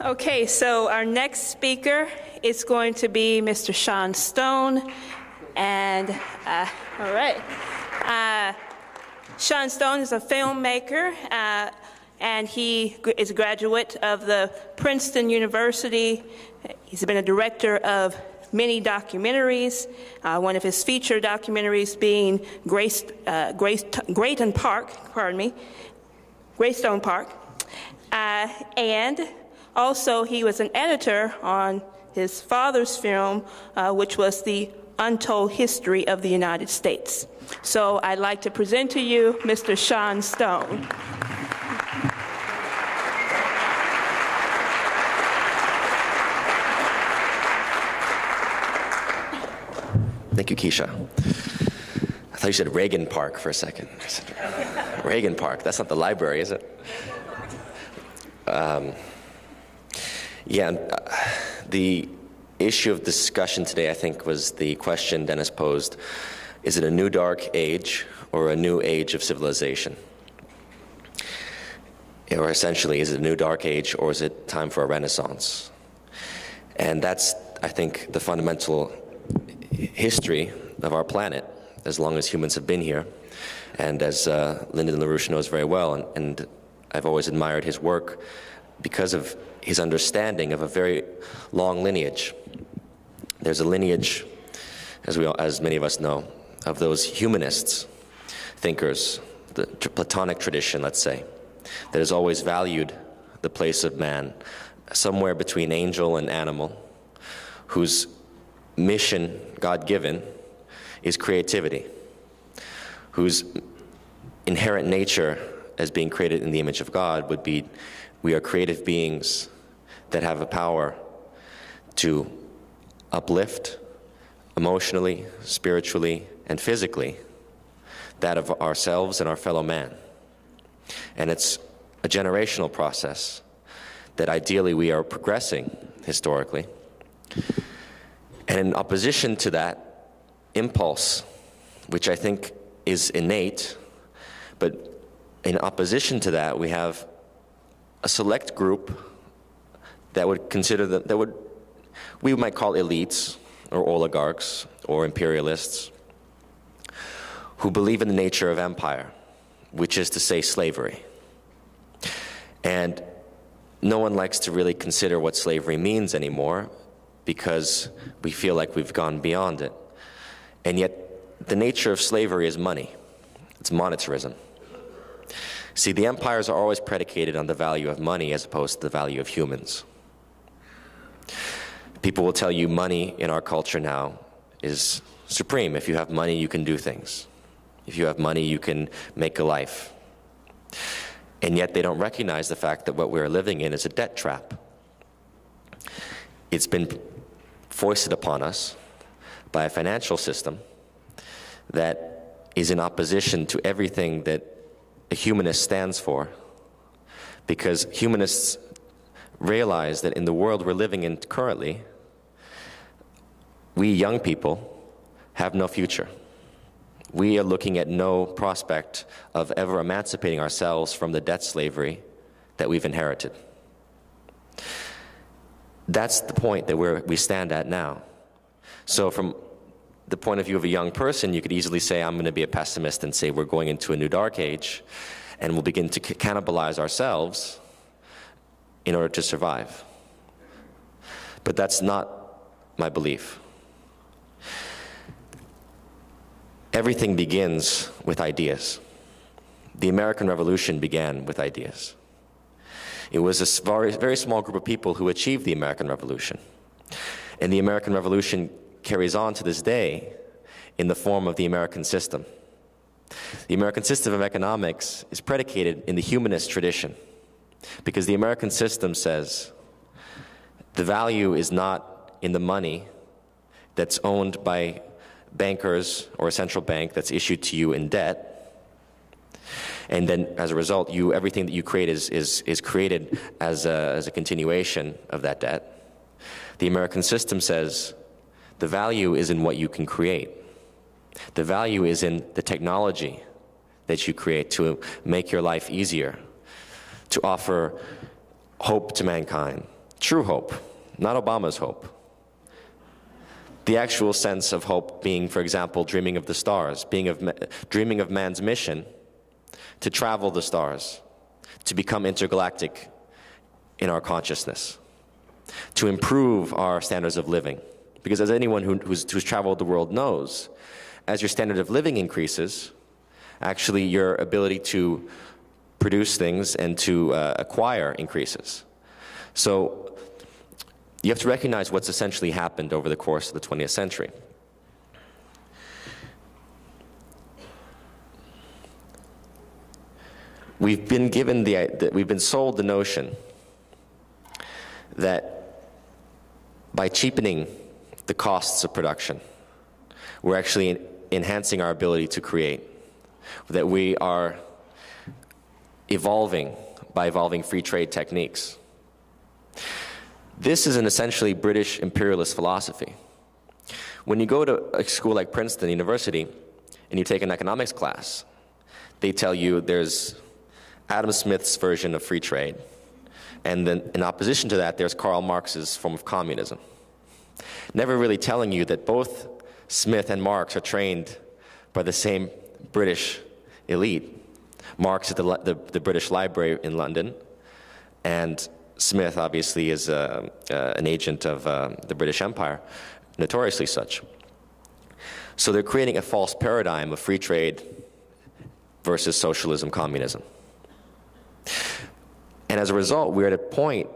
Okay, so our next speaker is going to be Mr. Sean Stone. And, all right. Sean Stone is a filmmaker, and he is a graduate of the Princeton University. He's been a director of many documentaries, one of his feature documentaries being Greystone Park. And also he was an editor on his father's film, which was The Untold History of the United States. So I'd like to present to you Mr. Sean Stone. Thank you, Keisha. I thought you said Reagan Park for a second. I said, Reagan Park, that's not the library, is it? The issue of discussion today, I think, was the question Dennis posed: is it a new dark age or a new age of civilization? Or essentially, is it a new dark age or is it time for a renaissance? And that's, I think, the fundamental history of our planet, as long as humans have been here. And as Lyndon LaRouche knows very well, and I've always admired his work because of his understanding of a very long lineage. There's a lineage, as many of us know, of those humanists, thinkers, the Platonic tradition, let's say, that has always valued the place of man, somewhere between angel and animal, whose mission, God-given, is creativity, whose inherent nature as being created in the image of God would be, we are creative beings that have a power to uplift emotionally, spiritually, and physically that of ourselves and our fellow man. And it's a generational process that ideally we are progressing historically. And in opposition to that impulse, which I think is innate, but in opposition to that, we have a select group that would consider we might call elites or oligarchs or imperialists, who believe in the nature of empire, which is to say slavery. And no one likes to really consider what slavery means anymore, because we feel like we've gone beyond it. And yet, the nature of slavery is money. It's monetarism. See, the empires are always predicated on the value of money as opposed to the value of humans. People will tell you money in our culture now is supreme. If you have money, you can do things. If you have money, you can make a life. And yet they don't recognize the fact that what we're living in is a debt trap. It's been foisted upon us by a financial system that is in opposition to everything that a humanist stands for, because humanists realize that in the world we're living in currently, we young people have no future. We are looking at no prospect of ever emancipating ourselves from the debt slavery that we've inherited. That's the point that we stand at now. So from the point of view of a young person, you could easily say, I'm going to be a pessimist and say we're going into a new dark age, and we'll begin to cannibalize ourselves in order to survive. But that's not my belief. Everything begins with ideas. The American Revolution began with ideas. It was a very small group of people who achieved the American Revolution. And the American Revolution carries on to this day in the form of the American system. The American system of economics is predicated in the humanist tradition, because the American system says the value is not in the money that's owned by bankers or a central bank that's issued to you in debt, and then as a result, everything that you create is created as a continuation of that debt. The American system says the value is in what you can create. The value is in the technology that you create to make your life easier, to offer hope to mankind, True hope, not Obama's hope. The actual sense of hope being, for example, dreaming of the stars, dreaming of man's mission to travel the stars, to become intergalactic in our consciousness, to improve our standards of living. Because as anyone who's traveled the world knows, as your standard of living increases, actually your ability to produce things and to acquire increases. So you have to recognize what's essentially happened over the course of the 20th century. We've been sold the notion that by cheapening the costs of production, we're actually enhancing our ability to create, that we are evolving by evolving free trade techniques. This is an essentially British imperialist philosophy. When you go to a school like Princeton University and you take an economics class, they tell you there's Adam Smith's version of free trade, and then in opposition to that, there's Karl Marx's form of communism. Never really telling you that both Smith and Marx are trained by the same British elite. Marx at the British Library in London, and Smith obviously is an agent of the British Empire, notoriously such. So they're creating a false paradigm of free trade versus socialism, communism. And as a result, we're at a point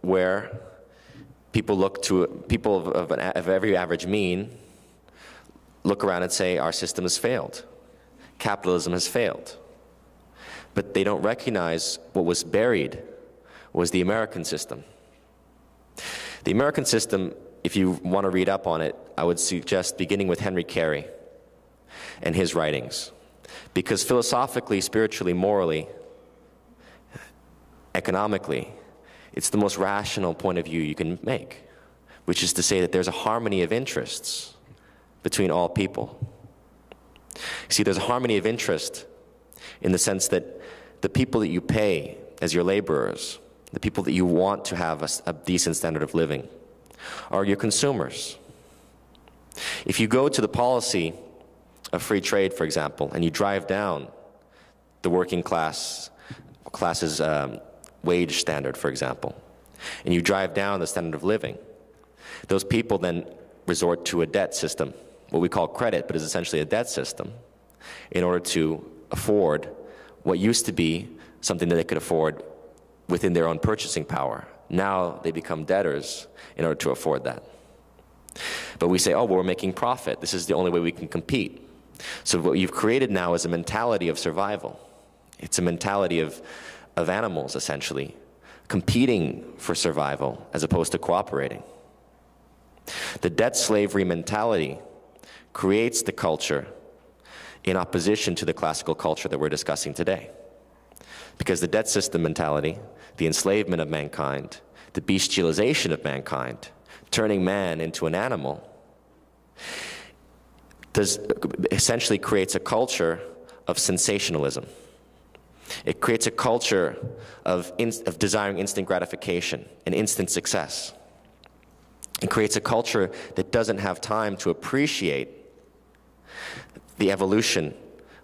where people of every average mean look around and say, our system has failed. Capitalism has failed. But they don't recognize what was buried was the American system. The American system, if you want to read up on it, I would suggest beginning with Henry Carey and his writings. Because philosophically, spiritually, morally, economically, it's the most rational point of view you can make, which is to say that there's a harmony of interests between all people. See, there's a harmony of interest in the sense that the people that you pay as your laborers, the people that you want to have a decent standard of living, are your consumers. If you go to the policy of free trade, for example, and you drive down the working class's wage standard, for example, and you drive down the standard of living, those people then resort to a debt system, what we call credit, but is essentially a debt system, in order to afford what used to be something that they could afford within their own purchasing power. Now they become debtors in order to afford that. But we say, oh, well, we're making profit. This is the only way we can compete. So what you've created now is a mentality of survival. It's a mentality of animals, essentially, competing for survival as opposed to cooperating. The debt slavery mentality creates the culture in opposition to the classical culture that we're discussing today. Because the debt system mentality, the enslavement of mankind, the bestialization of mankind, turning man into an animal, essentially creates a culture of sensationalism. It creates a culture of desiring instant gratification and instant success. It creates a culture that doesn't have time to appreciate the evolution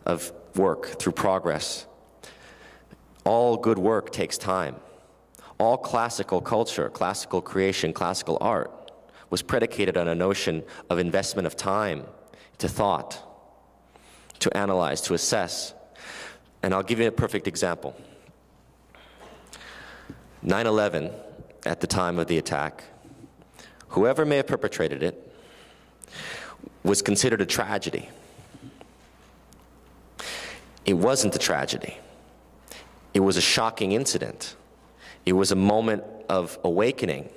of work through progress. All good work takes time. All classical culture, classical creation, classical art was predicated on a notion of investment of time to thought, to analyze, to assess. And I'll give you a perfect example. 9/11, at the time of the attack, whoever may have perpetrated it was considered a tragedy. It wasn't a tragedy. It was a shocking incident. It was a moment of awakening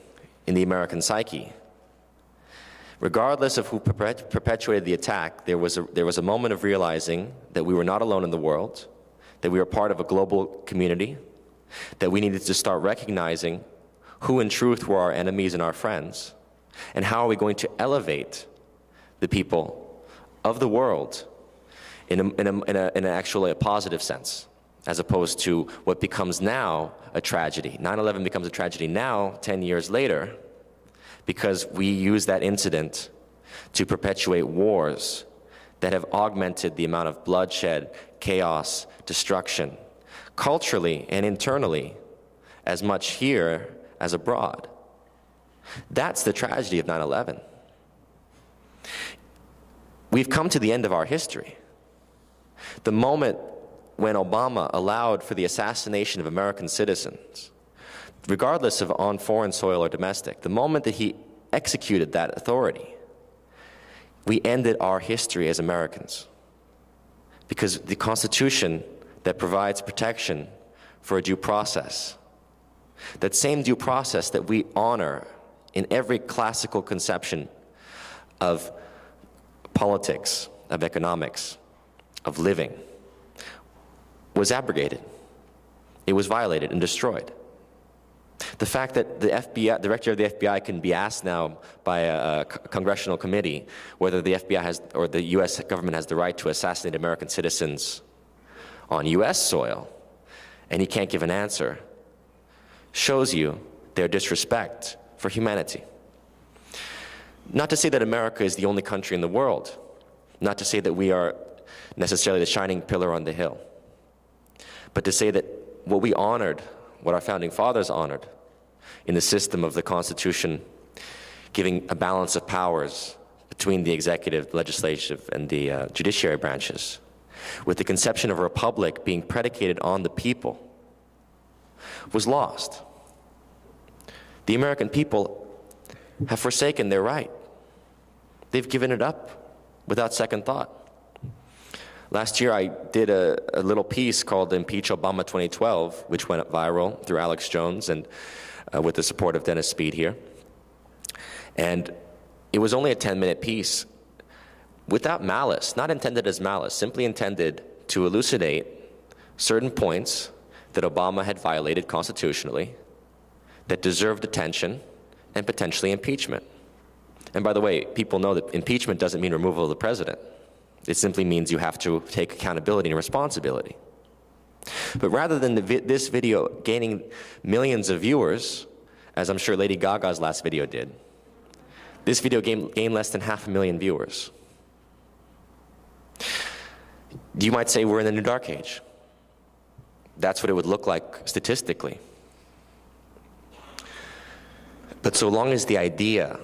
in the American psyche. Regardless of who perpetuated the attack, there was a moment of realizing that we were not alone in the world, that we were part of a global community, that we needed to start recognizing who in truth were our enemies and our friends, and how are we going to elevate the people of the world in actually a positive sense. as opposed to what becomes now a tragedy. 9/11 becomes a tragedy now, 10 years later, because we use that incident to perpetuate wars that have augmented the amount of bloodshed, chaos, destruction, culturally and internally, as much here as abroad. That's the tragedy of 9/11. We've come to the end of our history. The moment when Obama allowed for the assassination of American citizens, regardless of on foreign soil or domestic, the moment that he executed that authority, we ended our history as Americans. Because the Constitution that provides protection for a due process, that same due process that we honor in every classical conception of politics, of economics, of living, was abrogated. It was violated and destroyed. The fact that the FBI, director of the FBI can be asked now by a congressional committee whether the FBI has, or the US government has the right to assassinate American citizens on US soil, and he can't give an answer, shows you their disrespect for humanity. Not to say that America is the only country in the world, not to say that we are necessarily the shining pillar on the hill, but to say that what we honored, what our founding fathers honored in the system of the Constitution, giving a balance of powers between the executive, legislative, and the judiciary branches, with the conception of a republic being predicated on the people, was lost. The American people have forsaken their right. They've given it up without second thought. Last year I did a little piece called Impeach Obama 2012, which went viral through Alex Jones and with the support of Dennis Speed here. And it was only a 10-minute piece without malice, not intended as malice, simply intended to elucidate certain points that Obama had violated constitutionally that deserved attention and potentially impeachment. And by the way, people know that impeachment doesn't mean removal of the president. It simply means you have to take accountability and responsibility. But rather than this video gaining millions of viewers, as I'm sure Lady Gaga's last video did, this video gained less than 500,000 viewers. You might say we're in the new dark age. That's what it would look like statistically. But so long as the idea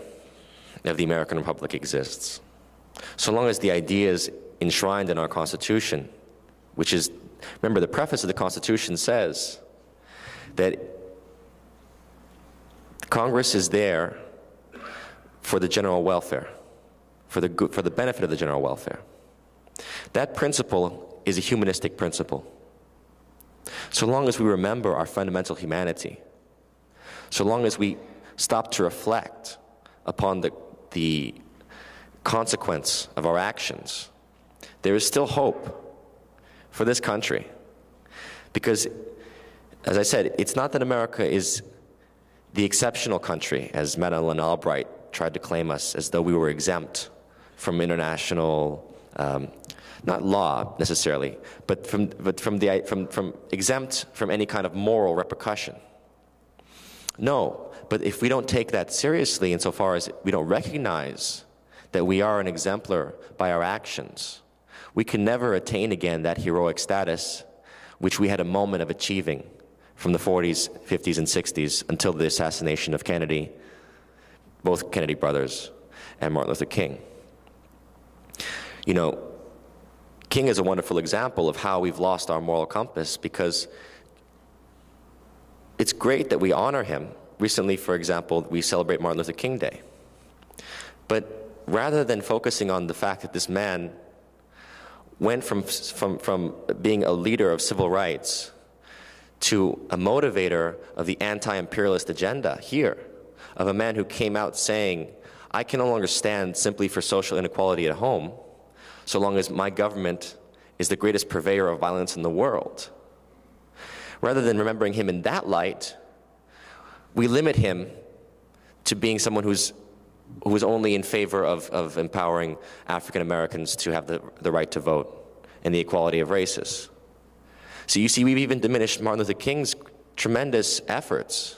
of the American Republic exists, so long as the idea is enshrined in our Constitution, which is, remember, the preface of the Constitution says that Congress is there for the general welfare, for the benefit of the general welfare. That principle is a humanistic principle. So long as we remember our fundamental humanity, so long as we stop to reflect upon the consequence of our actions, there is still hope for this country. Because, as I said, it's not that America is the exceptional country, as Madeleine Albright tried to claim us, as though we were exempt from international, not law necessarily, but from exempt from any kind of moral repercussion. No, but if we don't take that seriously insofar as we don't recognize that we are an exemplar by our actions, we can never attain again that heroic status which we had a moment of achieving from the 40s, 50s, and 60s until the assassination of Kennedy, both Kennedy brothers, and Martin Luther King. You know, King is a wonderful example of how we've lost our moral compass, because it's great that we honor him. Recently, for example, we celebrate Martin Luther King Day. But rather than focusing on the fact that this man went from being a leader of civil rights to a motivator of the anti-imperialist agenda here, of a man who came out saying, I can no longer stand simply for social inequality at home, so long as my government is the greatest purveyor of violence in the world. Rather than remembering him in that light, we limit him to being someone who's only in favor of empowering African Americans to have the right to vote and the equality of races. So you see, we've even diminished Martin Luther King's tremendous efforts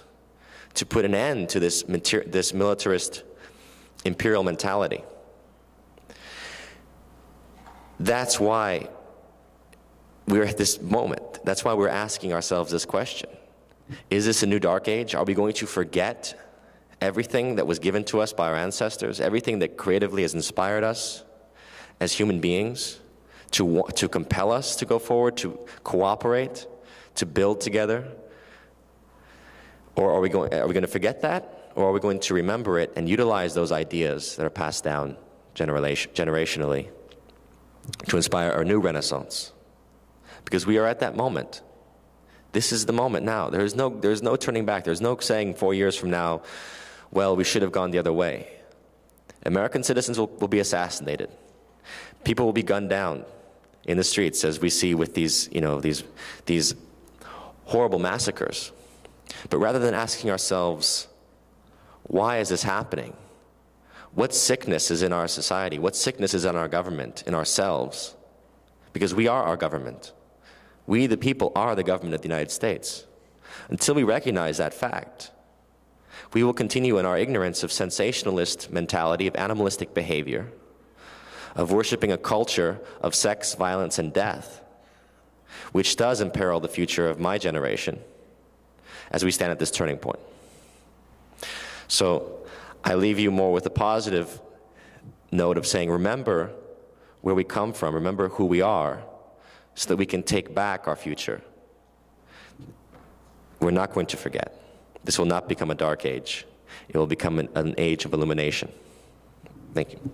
to put an end to this militarist imperial mentality. That's why we're at this moment. That's why we're asking ourselves this question. Is this a new dark age? Are we going to forget everything that was given to us by our ancestors, everything that creatively has inspired us as human beings, to compel us to go forward, to cooperate, to build together? Or are we going to forget that? Or are we going to remember it and utilize those ideas that are passed down generationally to inspire our new renaissance? Because we are at that moment. This is the moment now. There's no turning back. There's no saying 4 years from now, well, we should have gone the other way. American citizens will be assassinated. People will be gunned down in the streets, as we see with these horrible massacres. But rather than asking ourselves, why is this happening? What sickness is in our society? What sickness is in our government, in ourselves? Because we are our government. We, the people, are the government of the United States. Until we recognize that fact, we will continue in our ignorance of sensationalist mentality, of animalistic behavior, of worshiping a culture of sex, violence, and death, which does imperil the future of my generation as we stand at this turning point. So I leave you more with a positive note of saying, remember where we come from, remember who we are, so that we can take back our future. We're not going to forget. This will not become a dark age. It will become an age of illumination. Thank you.